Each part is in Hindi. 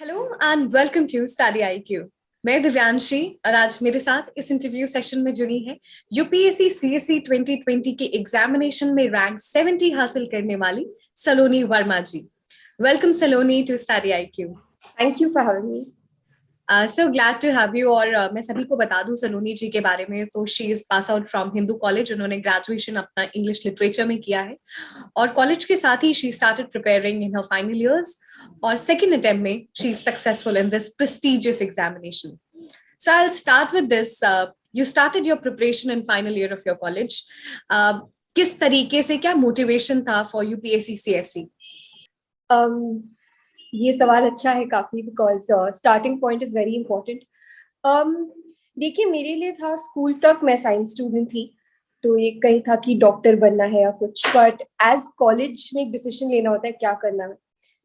Hello and welcome to study IQ। मैं दिव्यांशी और आज मेरे साथ इस इंटरव्यू सेशन में जुड़ी है यूपीएससी सीएससी 2020 के एग्जामिनेशन में रैंक 70 हासिल करने वाली Saloni Verma ji. Welcome Saloni to study IQ। Thank you for having me. So glad to have you. और मैं सभी को बता दूं सलोनी जी के बारे में, तो she is pass out from Hindu college. उन्होंने ग्रेजुएशन अपना इंग्लिश लिटरेचर में किया है और कॉलेज के साथ ही she started preparing in her final years और सेकेंड अटेम्प्ट में she is successful in this prestigious examination. So I will start with this. You started your preparation in final year of your college. किस तरीके से, क्या मोटिवेशन था फॉर यूपीएससी सीएससी? ये सवाल अच्छा है काफी because starting point is very important. देखिए, मेरे लिए था स्कूल तक मैं साइंस स्टूडेंट थी, तो ये कहीं था कि डॉक्टर बनना है या कुछ, बट एज कॉलेज में एक डिसीजन लेना होता है क्या करना है,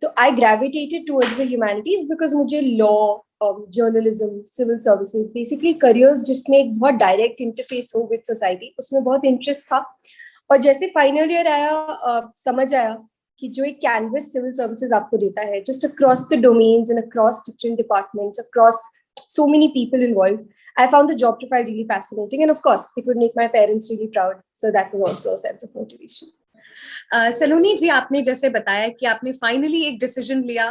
तो I gravitated towards the humanities because मुझे law, journalism, civil services, basically careers जिसमें एक बहुत डायरेक्ट इंटरफेस हो विद सोसाइटी, उसमें बहुत इंटरेस्ट था। और जैसे फाइनल ईयर आया, समझ आया कि जो एक कैनवस सिविल सर्विसेज आपको देता है, just across the domains and across different departments, across so many people involved, I found the job profile really fascinating, and of course it would make my parents really proud, so that was also a sense of motivation. सलोनी जी, आपने जैसे बताया कि आपने फाइनली एक डिसीजन लिया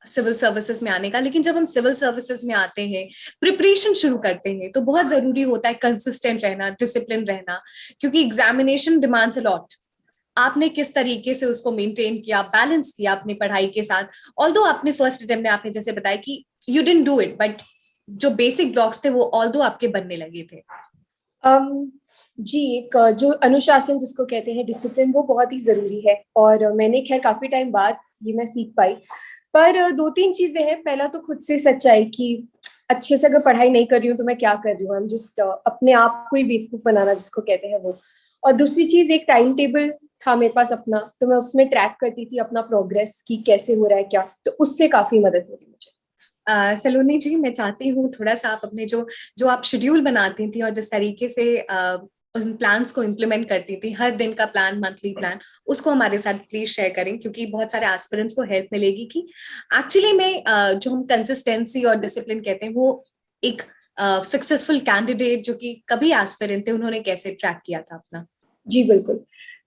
सिविल सर्विसेज में आने का, लेकिन जब हम सिविल सर्विसेज में आते हैं, प्रिपरेशन शुरू करते हैं, तो बहुत जरूरी होता है कंसिस्टेंट रहना, डिसिप्लिन रहना, क्योंकि एग्जामिनेशन डिमांड्स अ लॉट। आपने किस तरीके से उसको मेंटेन किया, बैलेंस किया अपनी पढ़ाई के साथ? ऑल्दो आपने फर्स्ट अटेम्प्ट में आपने जैसे बताया कि you didn't do it, but जो बेसिक ब्लॉक्स थे वो ऑल्दो आपके बनने लगे थे। जी, एक जो अनुशासन जिसको कहते हैं, डिसिप्लिन, वो बहुत ही जरूरी है, और मैंने खैर काफी टाइम बाद ये मैं सीख पाई। पर दो तीन चीजें हैं। पहला तो खुद से सच्चाई कि अच्छे से अगर पढ़ाई नहीं कर रही हूँ तो मैं क्या कर रही हूँ, हम जस्ट अपने आप को ही बेवकूफ बनाना जिसको कहते हैं वो। और दूसरी चीज, एक टाइम टेबल था मेरे पास अपना, तो मैं उसमें ट्रैक करती थी अपना प्रोग्रेस कि कैसे हो रहा है क्या, तो उससे काफी मदद मिली मुझे। सलोनी जी, मैं चाहती हूँ थोड़ा सा आप अपने जो जो आप शेड्यूल बनाती थी और जिस तरीके से उन प्लान्स को इम्प्लीमेंट करती थी, हर दिन का प्लान, मंथली प्लान, उसको हमारे साथ प्लीज शेयर करें, क्योंकि बहुत सारे एस्पिरेंट्स को हेल्प मिलेगी कि एक्चुअली में जो हम कंसिस्टेंसी और डिसिप्लिन कहते हैं, वो एक सक्सेसफुल कैंडिडेट जो कि कभी एस्पिरेंट थे, उन्होंने कैसे ट्रैक किया था अपना। जी बिल्कुल।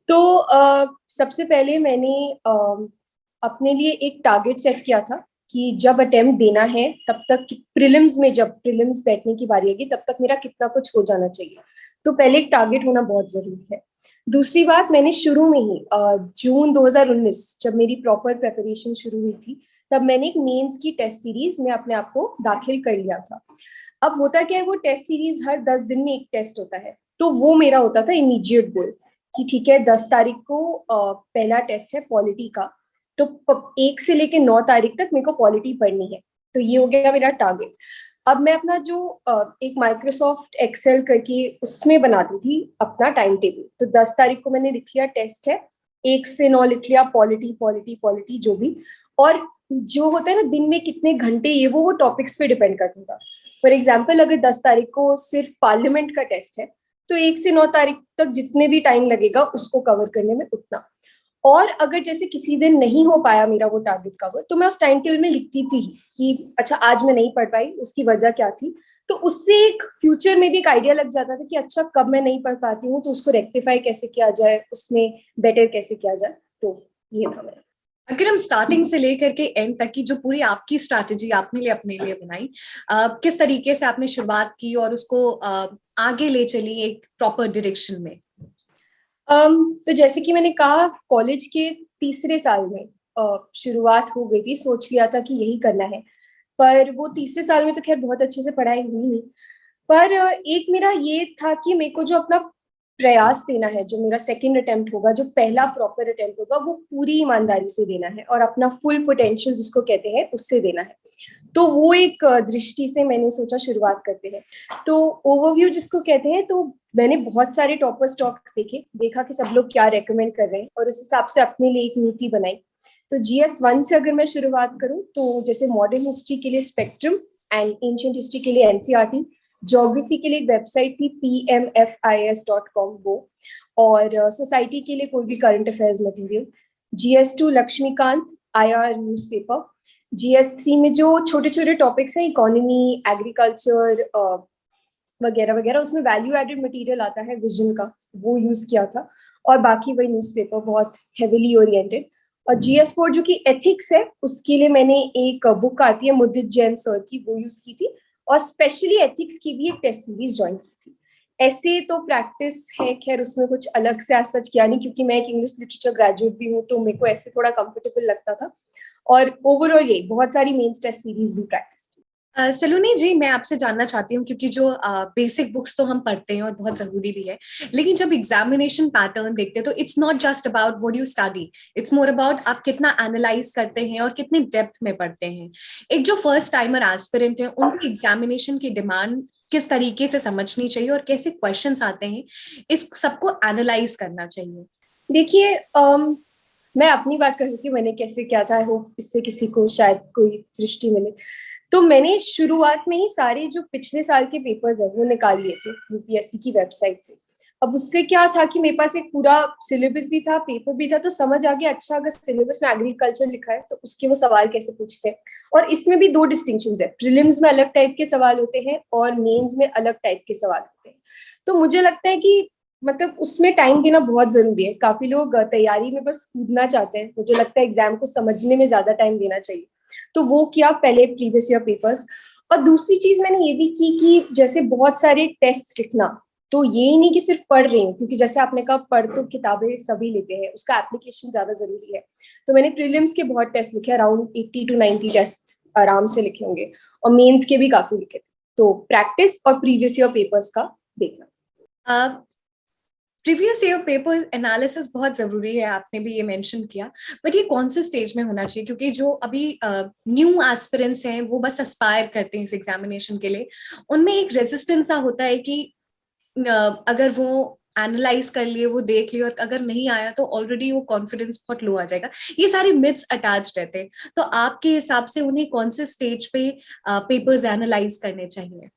तो सबसे पहले मैंने अपने लिए एक टारगेट सेट किया था कि जब अटेम्प्ट देना है तब तक, प्रीलिम्स में जब प्रीलिम्स बैठने की बारी आएगी तब तक मेरा कितना कुछ हो जाना चाहिए। तो पहले एक टारगेट होना बहुत जरूरी है। दूसरी बात, मैंने शुरू में ही जून 2019 जब मेरी प्रॉपर प्रेपरेशन शुरू हुई थी, तब मैंने एक मेंस की टेस्ट सीरीज में अपने आप को दाखिल कर लिया था। अब होता क्या है, वो टेस्ट सीरीज हर 10 दिन में एक टेस्ट होता है, तो वो मेरा होता था इमीडिएट गोल कि ठीक है, 10 तारीख को पहला टेस्ट है पॉलिटी का, तो 1 से लेकर 9 तारीख तक मेरे को पॉलिटी पढ़नी है। तो ये हो गया मेरा टारगेट। अब मैं अपना जो एक माइक्रोसॉफ्ट एक्सेल करके उसमें बनाती थी अपना टाइम टेबल, तो 10 तारीख को मैंने लिख लिया टेस्ट है, 1 से 9 लिख लिया पॉलिटी पॉलिटी पॉलिटी जो भी। और जो होता है ना दिन में कितने घंटे, ये वो टॉपिक्स पे डिपेंड करता था। फॉर एग्जाम्पल, अगर 10 तारीख को सिर्फ पार्लियामेंट का टेस्ट है, तो 1 से 9 तारीख तक जितने भी टाइम लगेगा उसको कवर करने में उतना। और अगर जैसे किसी दिन नहीं हो पाया मेरा वो टारगेट कवर, तो मैं उस टाइम टेबल में लिखती थी कि अच्छा आज मैं नहीं पढ़ पाई, उसकी वजह क्या थी। तो उससे एक फ्यूचर में भी एक आइडिया लग जाता था कि अच्छा कब मैं नहीं पढ़ पाती हूँ तो उसको रेक्टिफाई कैसे किया जाए, उसमें बेटर कैसे किया जाए। तो ये था मेरा। अगर हम स्टार्टिंग से लेकर के एंड तक की जो पूरी आपकी स्ट्रैटेजी आपने लिए अपने लिए बनाई, किस तरीके से आपने शुरुआत की और उसको आगे ले चली एक प्रॉपर डायरेक्शन में? तो जैसे कि मैंने कहा, कॉलेज के तीसरे साल में शुरुआत हो गई थी, सोच लिया था कि यही करना है। पर वो तीसरे साल में तो खैर बहुत अच्छे से पढ़ाई हुई नहीं। पर एक मेरा ये था कि मेरे को जो अपना प्रयास देना है, जो मेरा सेकंड अटेम्प्ट होगा, जो पहला प्रॉपर अटेम्प्ट होगा, वो पूरी ईमानदारी से देना है और अपना फुल पोटेंशियल जिसको कहते हैं उससे देना है। तो वो एक दृष्टि से मैंने सोचा शुरुआत करते हैं। तो ओवरव्यू जिसको कहते हैं, तो मैंने बहुत सारे टॉपर स्टॉक्स देखे, देखा कि सब लोग क्या रेकमेंड कर रहे हैं और उस हिसाब से अपने लिए एक नीति बनाई। तो GS1 से अगर मैं शुरुआत करूं, तो जैसे मॉडर्न हिस्ट्री के लिए स्पेक्ट्रम एंड एंशिएंट हिस्ट्री के लिए NCERT, ज्योग्राफी के लिए एक वेबसाइट थी pmfis.com वो, और सोसाइटी के लिए कोई भी current affairs material, GS2 Laxmikanth IR newspaper, GS3 में जो छोटे छोटे टॉपिक्स हैं, इकोनॉमी, एग्रीकल्चर वगैरह वगैरह, उसमें वैल्यू एडेड मटेरियल आता है विजन का, वो यूज किया था। और बाकी वही न्यूज़पेपर बहुत हेविली ओरिएंटेड। और GS4 जो कि एथिक्स है, उसके लिए मैंने एक बुक आती है मुदित जैन सर की, वो यूज की थी। और स्पेशली एथिक्स की भी एक टेस्ट सीरीज ज्वाइन की थी। ऐसे तो प्रैक्टिस है, खैर उसमें कुछ अलग से सच किया नहीं, क्योंकि मैं एक इंग्लिश लिटरेचर ग्रेजुएट भी हूँ, तो मेरे को ऐसे थोड़ा कंफर्टेबल लगता था। और ओवरऑल ये बहुत सारी मेंस टेस्ट सीरीज भी प्रैक्टिस की। सलोनी जी, मैं आपसे जानना चाहती हूँ, क्योंकि जो बेसिक बुक्स तो हम पढ़ते हैं और बहुत जरूरी भी है, लेकिन जब एग्जामिनेशन पैटर्न देखते हैं तो it's not just about what you study, it's more about आप कितना एनालाइज करते हैं और कितने डेप्थ में पढ़ते हैं। एक जो फर्स्ट टाइमर एस्पिरेंट है, उनको एग्जामिनेशन की डिमांड किस तरीके से समझनी चाहिए और कैसे क्वेश्चंस आते हैं, इस सबको एनालाइज करना चाहिए। देखिए, मैं अपनी बात कर सकती हूँ, मैंने कैसे किया था। आई होप इससे किसी को शायद कोई दृष्टि मिले। तो मैंने शुरुआत में ही सारे जो पिछले साल के पेपर्स है वो निकाल लिए थे यूपीएससी की वेबसाइट से। अब उससे क्या था कि मेरे पास एक पूरा सिलेबस भी था, पेपर भी था, तो समझ आ गया अच्छा अगर सिलेबस में एग्रीकल्चर लिखा है तो उसके वो सवाल कैसे पूछते हैं। और इसमें भी दो डिस्टिंक्शन है, प्रीलिम्स में अलग टाइप के सवाल होते हैं और मेंस में अलग टाइप के सवाल होते हैं। तो मुझे लगता है कि मतलब उसमें टाइम देना बहुत जरूरी है। काफी लोग तैयारी में बस कूदना चाहते हैं, मुझे लगता है एग्जाम को समझने में ज्यादा टाइम देना चाहिए। तो वो किया पहले, प्रीवियस ईयर पेपर्स। और दूसरी चीज मैंने ये भी की कि जैसे बहुत सारे टेस्ट लिखना, तो ये ही नहीं कि सिर्फ पढ़ रही हूँ, क्योंकि जैसे आपने कहा पढ़ तो किताबें सभी लेते हैं, उसका एप्लीकेशन ज्यादा जरूरी है। तो मैंने प्रीलिम्स के बहुत टेस्ट लिखे, अराउंड 80 to 90 टेस्ट आराम से लिखे होंगे। और मेंस के भी काफी लिखे थे। तो प्रैक्टिस और प्रीवियस ईयर पेपर्स का देखना। प्रीवियस ईयर पेपर एनालिसिस बहुत जरूरी है, आपने भी ये मेंशन किया, बट ये कौन से स्टेज में होना चाहिए? क्योंकि जो अभी न्यू एस्पिरेंट्स हैं वो बस एस्पायर करते हैं इस एग्जामिनेशन के लिए, उनमें एक रेजिस्टेंस सा होता है कि अगर वो एनालाइज कर लिए, वो देख लिए, और अगर नहीं आया तो ऑलरेडी वो कॉन्फिडेंस बहुत लो आ जाएगा। ये सारे मिथ्स अटैच रहते हैं। तो आपके हिसाब से उन्हें कौन से स्टेज पे पेपर्स एनालाइज करने चाहिए?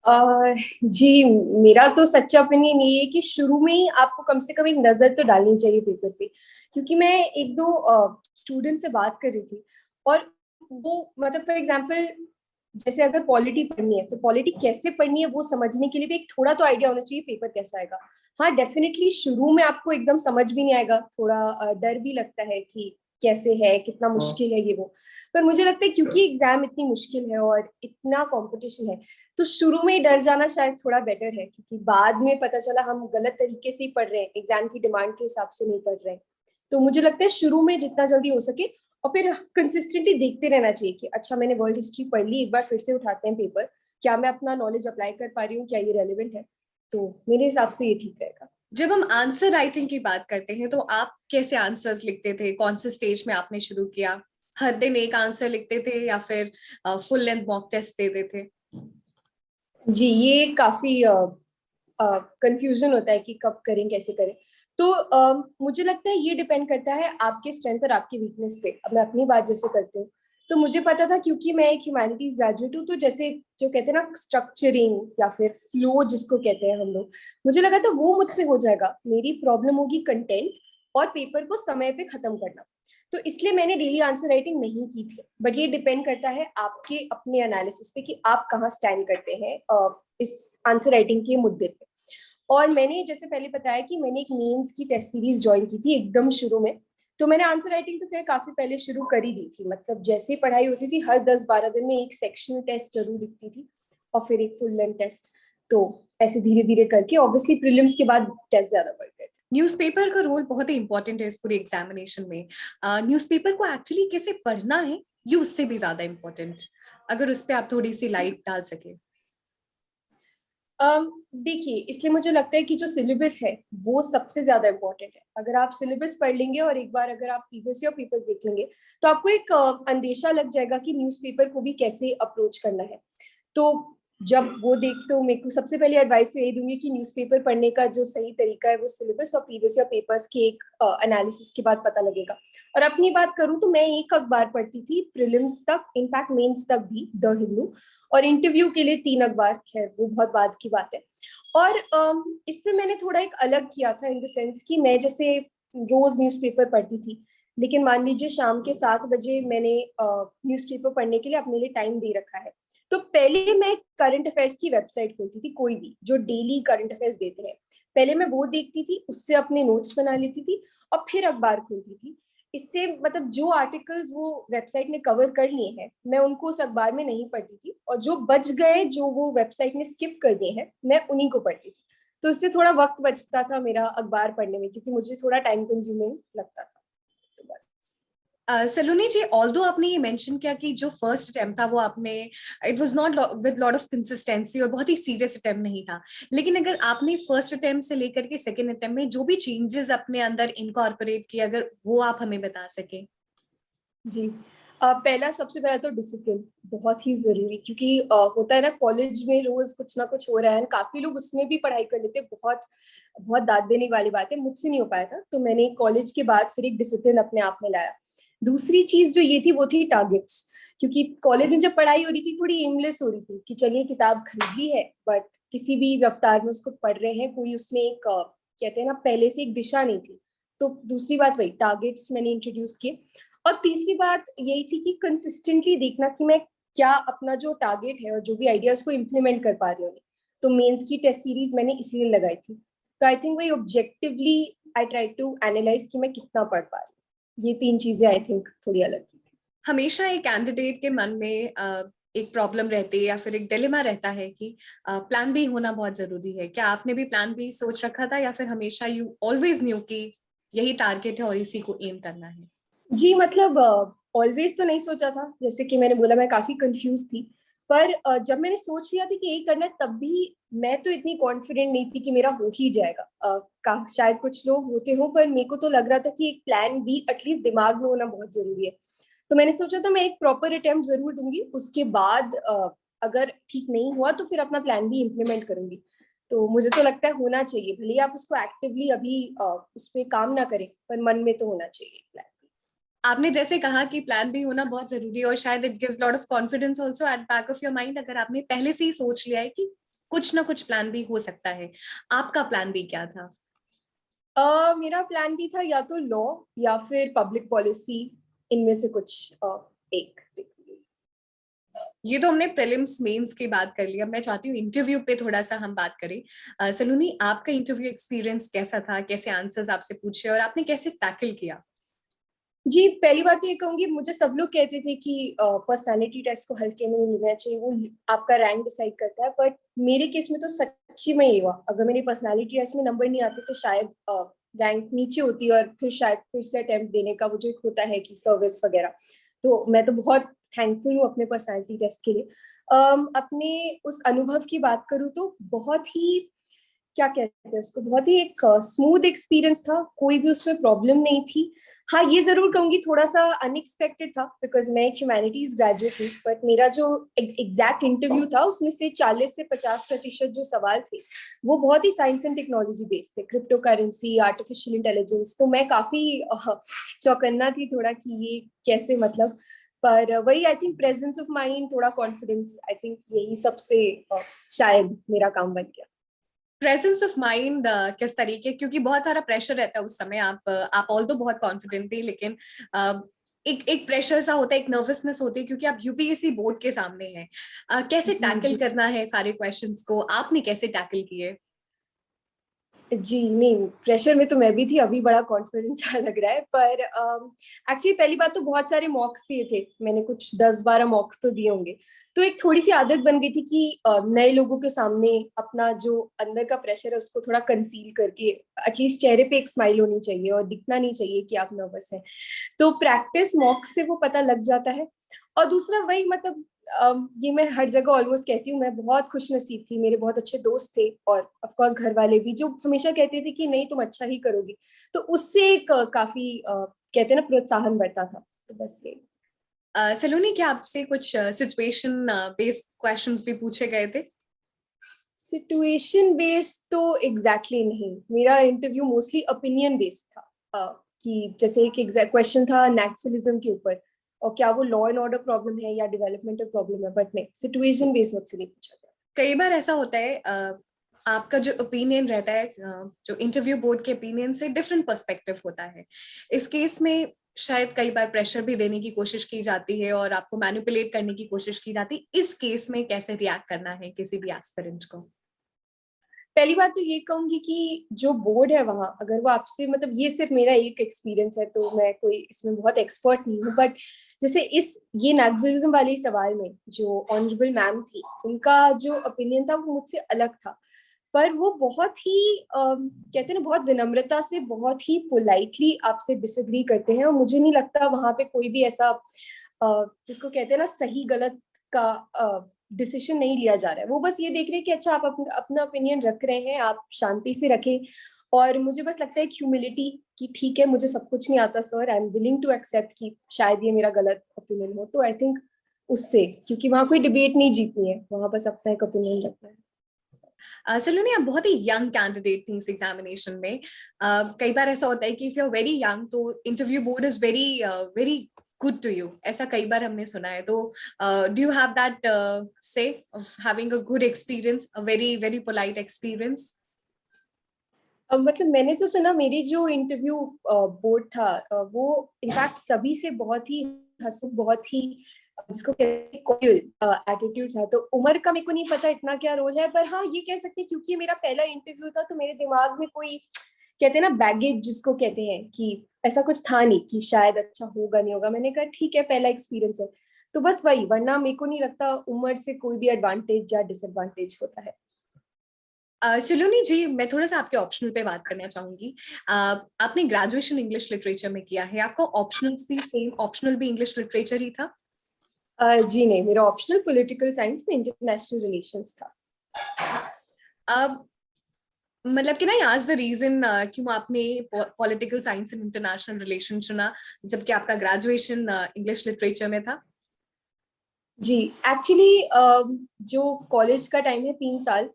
जी, मेरा तो सच्चा ओपिनियन ये है कि शुरू में ही आपको कम से कम एक नजर तो डालनी चाहिए पेपर पे। क्योंकि मैं एक दो स्टूडेंट से बात कर रही थी, और वो मतलब फॉर एग्जांपल, जैसे अगर पॉलिटी पढ़नी है तो पॉलिटी कैसे पढ़नी है वो समझने के लिए भी एक थोड़ा तो आइडिया होना चाहिए पेपर कैसा आएगा। हाँ, डेफिनेटली शुरू में आपको एकदम समझ भी नहीं आएगा, थोड़ा डर भी लगता है कि कैसे है, कितना मुश्किल है ये वो। पर मुझे लगता है क्योंकि एग्जाम इतनी मुश्किल है और इतना कंपटीशन है, तो शुरू में ही डर जाना शायद थोड़ा बेटर है, क्योंकि बाद में पता चला हम गलत तरीके से ही पढ़ रहे हैं, एग्जाम की डिमांड के हिसाब से नहीं पढ़ रहे हैं। तो मुझे लगता है शुरू में जितना जल्दी हो सके, और फिर कंसिस्टेंटली देखते रहना चाहिए कि अच्छा मैंने वर्ल्ड हिस्ट्री पढ़ ली, एक बार फिर से उठाते हैं पेपर, क्या मैं अपना नॉलेज अप्लाई कर पा रही हूँ, क्या ये रेलिवेंट है। तो मेरे हिसाब से ये ठीक रहेगा। जब हम आंसर राइटिंग की बात करते हैं तो आप कैसे आंसर्स लिखते थे? कौन से स्टेज में आपने शुरू किया? हर दिन एक आंसर लिखते थे या फिर फुल लेंथ मॉक टेस्ट देते थे? जी, ये काफी कंफ्यूजन होता है कि कब करें, कैसे करें। तो मुझे लगता है ये डिपेंड करता है आपके स्ट्रेंथ और आपकी वीकनेस पे। अब मैं अपनी बात जैसे करती हूँ, तो मुझे पता था क्योंकि मैं एक ह्यूमैनिटीज ग्रेजुएट हूँ, तो जैसे जो कहते हैं ना स्ट्रक्चरिंग या फिर फ्लो जिसको कहते हैं हम लोग, मुझे लगा था वो मुझसे हो जाएगा। मेरी प्रॉब्लम होगी कंटेंट और पेपर को समय पे खत्म करना। तो इसलिए मैंने डेली आंसर राइटिंग नहीं की थी। बट ये डिपेंड करता है आपके अपने एनालिसिस पे कि आप कहाँ स्टैंड करते हैं इस आंसर राइटिंग के मुद्दे पे। और मैंने जैसे पहले बताया कि मैंने एक मेंस की टेस्ट सीरीज ज्वाइन की थी एकदम शुरू में। तो मैंने आंसर राइटिंग तो खैर काफी पहले शुरू कर ही दी थी, मतलब जैसे पढ़ाई होती थी हर 10-12 दिन में एक सेक्शनल टेस्ट जरूर दिखती थी, और फिर एक फुल लेंथ टेस्ट। तो ऐसे धीरे धीरे करके ऑब्वियसली प्रीलिम्स के बाद टेस्ट ज्यादा बढ़ गए थे। न्यूज़पेपर का रोल बहुत ही इंपॉर्टेंट है इस पूरे एग्जामिनेशन में। न्यूज़पेपर को एक्चुअली कैसे पढ़ना है, ये उससे भी ज्यादा इम्पोर्टेंट, अगर उस पर आप थोड़ी सी लाइट डाल सके। देखिए, इसलिए मुझे लगता है कि जो सिलेबस है वो सबसे ज्यादा इम्पोर्टेंट है। अगर आप सिलेबस पढ़ लेंगे और एक बार अगर आप प्रीवियस ईयर पेपर्स देख लेंगे, तो आपको एक अंदेशा लग जाएगा कि न्यूज़पेपर को भी कैसे अप्रोच करना है। तो जब वो देखते हो, मेरे को सबसे पहले एडवाइस तो यही दूंगी कि न्यूज़पेपर पढ़ने का जो सही तरीका है वो सिलेबस और प्रीवियस ईयर पेपर्स के एक एनालिसिस के बाद पता लगेगा। और अपनी बात करूं तो मैं एक अखबार पढ़ती थी प्रीलिम्स तक, इनफैक्ट मेंस तक भी, द हिंदू। और इंटरव्यू के लिए 3 अखबार, खैर वो बहुत बाद की बात है। और इसमें मैंने थोड़ा एक अलग किया था इन द सेंस कि मैं जैसे रोज न्यूज़पेपर पढ़ती थी, लेकिन मान लीजिए शाम के 7 बजे मैंने न्यूज़पेपर पढ़ने के लिए अपने लिए टाइम दे रखा है, तो पहले मैं करंट अफेयर्स की वेबसाइट खोलती थी, कोई भी जो डेली करंट अफेयर्स देते हैं, पहले मैं वो देखती थी, उससे अपने नोट्स बना लेती थी और फिर अखबार खोलती थी। इससे मतलब जो आर्टिकल्स वो वेबसाइट ने कवर कर लिए हैं, मैं उनको उस अखबार में नहीं पढ़ती थी, और जो बच गए, जो वो वेबसाइट ने स्किप कर दिए हैं, मैं उन्हीं को पढ़ती थी। तो इससे थोड़ा वक्त बचता था मेरा अखबार पढ़ने में, क्योंकि मुझे थोड़ा टाइम कंज्यूमिंग लगता था। तो बस। सलोनी जी, ऑल्दो आपने ये मेंशन किया कि जो फर्स्ट अटेम्प्ट था वो आपने, it was not with lot of consistency और बहुत ही सीरियस अटेम्प्ट नहीं था, लेकिन अगर आपने फर्स्ट अटेम्प्ट से लेकर के सेकंड अटेम्प्ट में जो भी चेंजेस अपने अंदर इनकॉर्पोरेट किए, अगर वो आप हमें बता सके। जी। पहला, सबसे पहला तो डिसिप्लिन बहुत ही जरूरी, क्योंकि होता है ना, कॉलेज में रोज कुछ ना कुछ हो रहा है, काफी लोग उसमें भी पढ़ाई कर लेते हैं, बहुत बहुत दाद देने वाली बात है, मुझसे नहीं हो पाया था, तो मैंने कॉलेज के बाद फिर एक डिसिप्लिन अपने आप में लाया। दूसरी चीज जो ये थी वो थी टारगेट्स, क्योंकि कॉलेज में जब पढ़ाई हो रही थी थोड़ी एमलेस हो रही थी कि चलिए किताब खरीद ली है, बट किसी भी रफ्तार में उसको पढ़ रहे हैं, कोई उसमें एक कहते हैं ना, पहले से एक दिशा नहीं थी। तो दूसरी बात वही टारगेट्स मैंने इंट्रोड्यूस किए। और तीसरी बात यही थी कि कंसिस्टेंटली देखना कि मैं क्या अपना जो टारगेट है और जो भी आइडिया उसको इम्प्लीमेंट कर पा रही हूँ। तो मेंस की टेस्ट सीरीज मैंने इसीलिए लगाई थी। तो आई थिंक वही objectively I try to analyse कि मैं कितना पढ़ पा रही हूँ। ये 3 चीजें आई थिंक थोड़ी अलग थी। हमेशा एक कैंडिडेट के मन में एक प्रॉब्लम रहती है या फिर एक डिलेमा रहता है कि प्लान बी होना बहुत जरूरी है। क्या आपने भी प्लान बी सोच रखा था या फिर हमेशा यू ऑलवेज न्यू कि यही टारगेट है और इसी को एम करना है? जी, मतलब ऑलवेज तो नहीं सोचा था, जैसे कि मैंने बोला मैं काफी कंफ्यूज थी। पर जब मैंने सोच लिया था कि यही करना है, तब भी मैं तो इतनी कॉन्फिडेंट नहीं थी कि मेरा हो ही जाएगा। शायद कुछ लोग होते हो, पर मेरे को तो लग रहा था कि एक प्लान बी एटलीस्ट दिमाग में होना बहुत जरूरी है। तो मैंने सोचा था मैं एक प्रॉपर अटेम्प्ट जरूर दूंगी, उसके बाद अगर ठीक नहीं हुआ तो फिर अपना प्लान बी इम्प्लीमेंट करूंगी। तो मुझे तो लगता है होना चाहिए, भले ही आप उसको एक्टिवली अभी उस पर काम ना करें, पर मन में तो होना चाहिए प्लान। आपने जैसे कहा कि प्लान बी होना बहुत जरूरी है और शायद it gives lot of confidence also at back of your mind, अगर आपने पहले से ही सोच लिया है कि कुछ ना कुछ प्लान बी हो सकता है। आपका प्लान बी क्या था? मेरा प्लान भी था या तो लॉ या फिर पब्लिक पॉलिसी, इनमें से कुछ एक। ये तो हमने प्रीलिम्स मेंस की बात कर लिया, मैं चाहती हूँ इंटरव्यू पे थोड़ा सा हम बात करें। सलोनी, आपका इंटरव्यू एक्सपीरियंस कैसा था? कैसे आंसर्स आपसे पूछे और आपने कैसे टैकल किया? जी, पहली बात तो ये कहूंगी, मुझे सब लोग कहते थे कि पर्सनालिटी टेस्ट को हल्के में नहीं लेना चाहिए, वो आपका रैंक डिसाइड करता है। बट मेरे केस में तो सच्ची में ये हुआ, अगर मेरी पर्सनालिटी टेस्ट में नंबर नहीं आते तो शायद रैंक नीचे होती, और फिर शायद फिर से अटेम्प्ट देने का वो जो एक होता है कि सर्विस वगैरह। तो मैं तो बहुत थैंकफुल हूँ अपने पर्सनालिटी टेस्ट के लिए। अपने उस अनुभव की बात करूँ तो बहुत ही, क्या कहते हैं उसको, बहुत ही एक स्मूथ एक्सपीरियंस था, कोई भी उसमें प्रॉब्लम नहीं थी। हाँ, ये जरूर कहूंगी थोड़ा सा अनएक्सपेक्टेड था, बिकॉज मैं एक ह्यूमैनिटीज ग्रेजुएट हूँ, बट मेरा जो एग्जैक्ट इंटरव्यू था उसमें से 40 से 50% जो सवाल थे वो बहुत ही साइंस एंड टेक्नोलॉजी बेस्ड थे, क्रिप्टो करेंसी, आर्टिफिशियल इंटेलिजेंस। तो मैं काफी चौकन्ना थी थोड़ा कि ये कैसे, मतलब। पर वही I think presence of mind, थोड़ा कॉन्फिडेंस, आई थिंक यही सबसे शायद मेरा काम बन गया। प्रेजेंस ऑफ माइंड किस तरीके, क्योंकि बहुत सारा प्रेशर रहता है उस समय, आप ऑल तो बहुत कॉन्फिडेंट थे लेकिन एक एक प्रेशर सा होता है, एक नर्वसनेस होती है क्योंकि आप यूपीएससी बोर्ड के सामने हैं। कैसे जी टैकल जी। करना है सारे क्वेश्चंस को, आपने कैसे टैकल किए? जी नहीं, प्रेशर में तो मैं भी थी, अभी बड़ा कॉन्फिडेंस लग रहा है। पर एक्चुअली पहली बात तो बहुत सारे मॉक्स दिए थे मैंने, कुछ 10-12 मॉक्स तो दिए होंगे। तो एक थोड़ी सी आदत बन गई थी कि नए लोगों के सामने अपना जो अंदर का प्रेशर है उसको थोड़ा कंसील करके, एटलीस्ट चेहरे पे एक स्माइल होनी चाहिए और दिखना नहीं चाहिए कि आप नर्वस हैं। तो प्रैक्टिस मॉक्स से वो पता लग जाता है। और दूसरा वही, मतलब ये मैं हर जगह ऑलमोस्ट कहती हूँ, मैं बहुत खुश नसीब थी, मेरे बहुत अच्छे दोस्त थे और ऑफ कोर्स घर वाले भी, जो हमेशा कहते थे कि नहीं तुम अच्छा ही करोगी। तो उससे एक काफी कहते हैं ना, प्रोत्साहन बढ़ता था। तो बस ये। सलोनी, क्या आपसे कुछ सिचुएशन बेस्ड क्वेश्चंस भी पूछे गए थे? सिचुएशन बेस्ड तो एग्जैक्टली नहीं, मेरा इंटरव्यू मोस्टली ओपिनियन बेस्ड था। कि जैसे एक एग्जैक्ट क्वेश्चन था नेक्सलिज्म के ऊपर, और क्या वो लॉ एंड ऑर्डर प्रॉब्लम है या डेवलपमेंटल प्रॉब्लम है, बट नहीं, सिचुएशन बेस्ड मुझसे नहीं पूछा गया। कई बार ऐसा होता है, आपका जो ओपिनियन रहता है, जो इंटरव्यू बोर्ड के ओपिनियन से डिफरेंट पर्सपेक्टिव होता है। इस केस में शायद कई बार प्रेशर भी देने की कोशिश की जाती है और आपको मैनिपुलेट करने की कोशिश की जाती है, इस केस में कैसे रिएक्ट करना है किसी भी एस्पिरेंट को? पहली बात तो ये कहूंगी कि जो बोर्ड है वहाँ, अगर वो आपसे, मतलब ये सिर्फ मेरा एक एक्सपीरियंस है तो मैं कोई इसमें बहुत एक्सपर्ट नहीं हूँ, बट जैसे इस ये नेक्सलिज्म वाले सवाल में जो ऑनरेबल मैम थी, उनका जो ओपिनियन था वो मुझसे अलग था, पर वो बहुत ही कहते हैं ना, बहुत विनम्रता से, बहुत ही पोलाइटली आपसे डिसएग्री करते हैं, और मुझे नहीं लगता वहां पे कोई भी ऐसा जिसको कहते हैं ना सही गलत का डिसीजन नहीं लिया जा रहा है। वो बस ये देख रहे हैं कि अच्छा आप अपना ओपिनियन रख रहे हैं, आप शांति से रखें। और मुझे बस लगता है ह्यूमिलिटी कि ठीक है, मुझे सब कुछ नहीं आता sir, I am willing to accept कि शायद ये मेरा गलत ओपिनियन हो, तो आई थिंक उससे, क्योंकि वहां कोई डिबेट नहीं जीतनी है, वहां बस अपना एक ओपिनियन रखना है। सलोनी, आप बहुत ही यंग कैंडिडेट थी इस एग्जामिनेशन में। कई बार ऐसा होता है कि if you are very young तो interview board is very very good to you, ऐसा कई बार हमने सुना है। तो do you have that say of having a good experience, a very very polite experience? मतलब मैंने तो सुना, मेरी जो इंटरव्यू बोर्ड था वो इनफैक्ट सभी से बहुत ही हंसमुख, बहुत ही जिसको कहते हैं एटीट्यूड था। तो उम्र का मेरे को नहीं पता इतना क्या रोल है, पर हाँ ये कह सकते हैं क्योंकि ये मेरा पहला इंटरव्यू था तो मेरे दिमाग में कोई, कहते हैं ना बैगेज जिसको कहते हैं, कि ऐसा कुछ था नहीं कि शायद अच्छा होगा नहीं होगा। मैंने कहा ठीक है, पहला एक्सपीरियंस है, तो बस वही, वरना मेरे को नहीं लगता उम्र से कोई भी एडवांटेज या डिसएडवांटेज होता है। सलोनी जी, मैं थोड़ा सा आपके ऑप्शनल पे बात करना चाहूंगी। आपने ग्रेजुएशन इंग्लिश लिटरेचर में किया है, आपका ऑप्शनल्स भी सेम, ऑप्शनल भी इंग्लिश लिटरेचर ही था? जी नहीं, मेरा ऑप्शनल पॉलिटिकल साइंस में इंटरनेशनल रिलेशंस था। अब मतलब कि ना, आज द रीजन क्यों आपने political science and international relation चुना जबकि आपका ग्रेजुएशन इंग्लिश लिटरेचर में था? जी एक्चुअली जो कॉलेज का टाइम है 3 साल,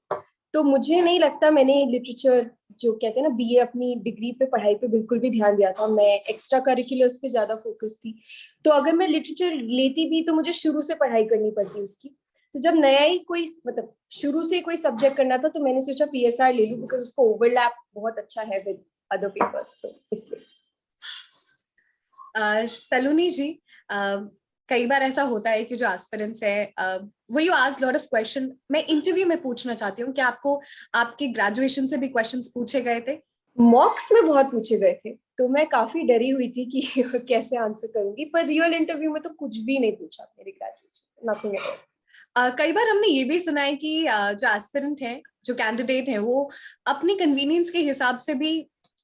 तो मुझे नहीं लगता मैंने लिटरेचर, जो कहते हैं ना बीए, अपनी डिग्री पे पढ़ाई पे बिल्कुल भी ध्यान दिया था। मैं एक्स्ट्रा करिकुलर्स पे ज्यादा फोकस थी, तो अगर मैं लिटरेचर लेती भी तो मुझे शुरू से पढ़ाई करनी पड़ती उसकी। तो जब नया ही कोई, मतलब शुरू से कोई सब्जेक्ट करना था, तो मैंने सोचा पीएसआर ले लूं, बिकॉज उसको ओवरलैप बहुत अच्छा है विद अदर पेपर्स, तो इसलिए। सलोनी जी, कई बार ऐसा होता है कि जो एस्पिरेंट्स है वो you ask lot of question. मैं इंटरव्यू में पूछना चाहती हूँ कि आपको आपके ग्रेजुएशन से भी क्वेश्चंस पूछे गए थे? मॉक्स में बहुत पूछे गए थे, तो मैं काफी डरी हुई थी कि कैसे आंसर करूंगी, पर रियल इंटरव्यू में तो कुछ भी नहीं पूछा मेरे ग्रेजुएशन, नथिंग एट ऑल। कई बार हमने ये भी सुना है कि जो एस्पिरेंट है, जो कैंडिडेट है, वो अपनी कन्वीनियंस के हिसाब से भी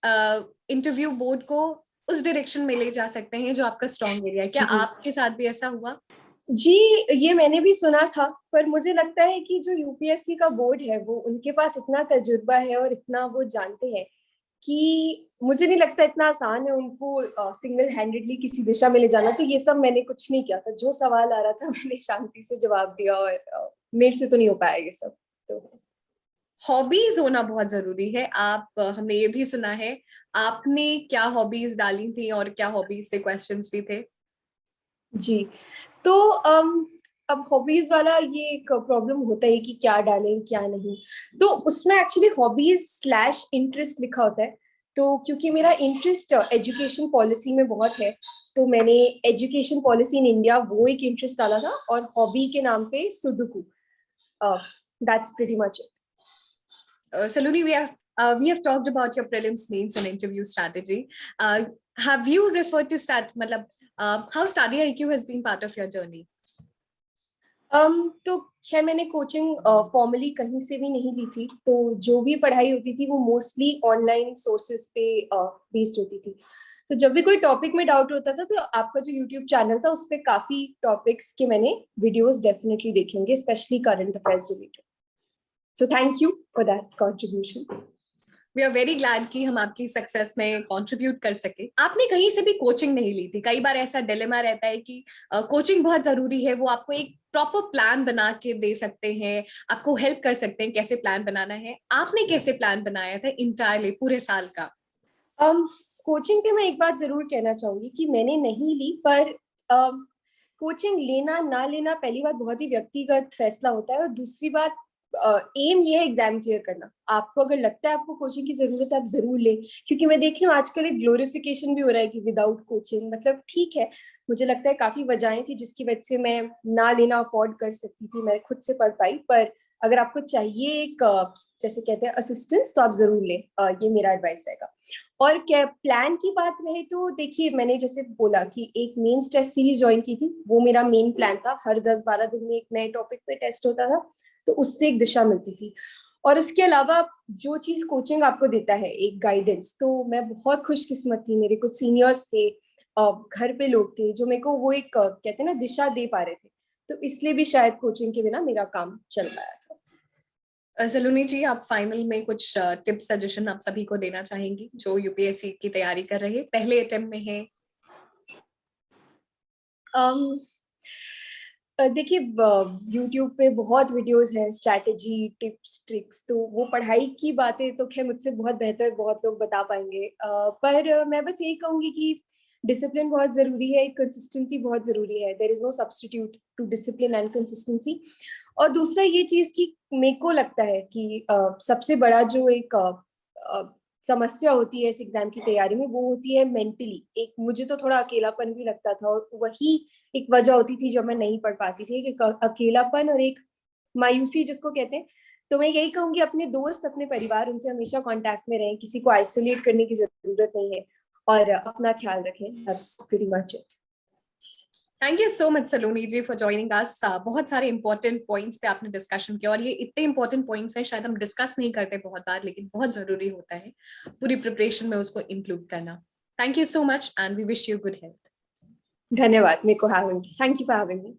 इंटरव्यू बोर्ड को उस डायरेक्शन में ले जा सकते हैं जो आपका स्ट्रॉन्ग एरिया है। क्या जी आपके साथ भी ऐसा हुआ? जी, ये मैंने भी सुना था, पर मुझे लगता है कि जो यूपीएससी का बोर्ड है, वो उनके पास इतना तजुर्बा है और इतना वो जानते हैं कि मुझे नहीं लगता इतना आसान है उनको सिंगल हैंडेडली किसी दिशा में ले जाना। तो ये सब मैंने कुछ नहीं किया था, जो सवाल आ रहा था मैंने शांति से जवाब दिया, और मेरे से तो नहीं हो पाया ये सब। तो हॉबीज होना बहुत जरूरी है। आप हमने ये भी सुना है, आपने क्या हॉबीज डाली थी और क्या हॉबीज से क्वेश्चंस भी थे? जी, तो अब हॉबीज वाला ये एक प्रॉब्लम होता है कि क्या डालें क्या नहीं। तो उसमें एक्चुअली हॉबीज स्लैश इंटरेस्ट लिखा होता है। तो क्योंकि मेरा इंटरेस्ट एजुकेशन पॉलिसी में बहुत है, तो मैंने एजुकेशन पॉलिसी इन इंडिया वो एक इंटरेस्ट डाला था, और हॉबी के नाम पे sudoku. That's pretty much. Saloni, we have talked about your prelims, mains, and interview strategy. Have you referred to how study IQ has been part of your journey? तो खैर मैंने कोचिंग फॉर्मली कहीं से भी नहीं ली थी, तो जो भी पढ़ाई होती थी वो मोस्टली ऑनलाइन सोर्सेज पे बेस्ड होती थी। तो जब भी कोई टॉपिक में डाउट होता था, तो आपका जो यूट्यूब चैनल था उस पर काफी टॉपिक्स के मैंने वीडियोस डेफिनेटली देखेंगे, specially current affairs related. So thank you for that contribution. We are very glad कि हम आपकी सक्सेस में कंट्रीब्यूट कर सके। आपने कहीं से भी कोचिंग नहीं ली थी। कई बार ऐसा डिलेमा रहता है कि कोचिंग बहुत जरूरी है, वो आपको एक प्रॉपर प्लान बना के दे सकते हैं, आपको हेल्प कर सकते हैं कैसे प्लान बनाना है। आपने कैसे प्लान बनाया था इंटायरली पूरे साल का? कोचिंग पे मैं एक बात जरूर कहना चाहूंगी कि मैंने नहीं ली, पर कोचिंग लेना ना लेना पहली बात बहुत ही व्यक्तिगत फैसला होता है, और दूसरी बात एम ये है एग्जाम क्लियर करना। आपको अगर लगता है आपको कोचिंग की जरूरत है, आप जरूर लें, क्योंकि मैं देख रही हूँ आजकल एक ग्लोरिफिकेशन भी हो रहा है कि विदाउट कोचिंग, मतलब ठीक है, मुझे लगता है काफी वजहें थी जिसकी वजह से मैं ना लेना अफोर्ड कर सकती थी, मैं खुद से पढ़ पाई। पर अगर आपको चाहिए एक जैसे कहते हैं असिस्टेंस, तो आप जरूर लें, ये मेरा एडवाइस रहेगा। और क्या प्लान की बात रहे तो देखिए, मैंने जैसे बोला कि एक मेंस टेस्ट सीरीज ज्वाइन की थी, वो मेरा मेन प्लान था। हर 10-12 दिन में एक नए टॉपिक पे टेस्ट होता था, तो उससे एक दिशा मिलती थी। और उसके अलावा जो चीज कोचिंग आपको देता है, एक गाइडेंस, तो मैं बहुत खुशकिस्मत थी, मेरे कुछ सीनियर्स थे, घर पे लोग थे जो मेरे को वो एक कहते हैं ना दिशा दे पा रहे थे, तो इसलिए भी शायद कोचिंग के बिना मेरा काम चल पाया था। सलोनी जी, आप फाइनल में कुछ टिप्स सजेशन आप सभी को देना चाहेंगी जो यूपीएससी की तैयारी कर रहे हैं, पहले अटेम्प्ट में है? um, देखिए, यूट्यूब पे बहुत वीडियोस हैं, स्ट्रैटेजी, टिप्स, ट्रिक्स, तो वो पढ़ाई की बातें तो खैर मुझसे बहुत बेहतर बहुत लोग बता पाएंगे। पर मैं बस यही कहूंगी कि डिसिप्लिन बहुत जरूरी है, कंसिस्टेंसी बहुत जरूरी है। There is no substitute to discipline and consistency. और दूसरा ये चीज कि मेरे को लगता है कि सबसे बड़ा जो एक समस्या होती है इस एग्जाम की तैयारी में, वो होती है मेंटली। एक मुझे तो थोड़ा अकेलापन भी लगता था, और वही एक वजह होती थी जब मैं नहीं पढ़ पाती थी, कि अकेलापन और एक मायूसी जिसको कहते हैं। तो मैं यही कहूंगी, अपने दोस्त, अपने परिवार, उनसे हमेशा कांटेक्ट में रहें, किसी को आइसोलेट करने की जरूरत नहीं है, और अपना ख्याल रखें। That's pretty much it. Thank you so much Saloni ji for joining us. बहुत सारे इंपॉर्टेंट पॉइंट्स पे आपने डिस्कशन किया, और ये इतने इंपॉर्टेंट पॉइंट्स हैं शायद हम डिस्कस नहीं करते बहुत बार, लेकिन बहुत जरूरी होता है पूरी प्रिपरेशन में उसको इंक्लूड करना। Thank you so much and we wish you good health. धन्यवाद, मेरे को having, thank you for having me.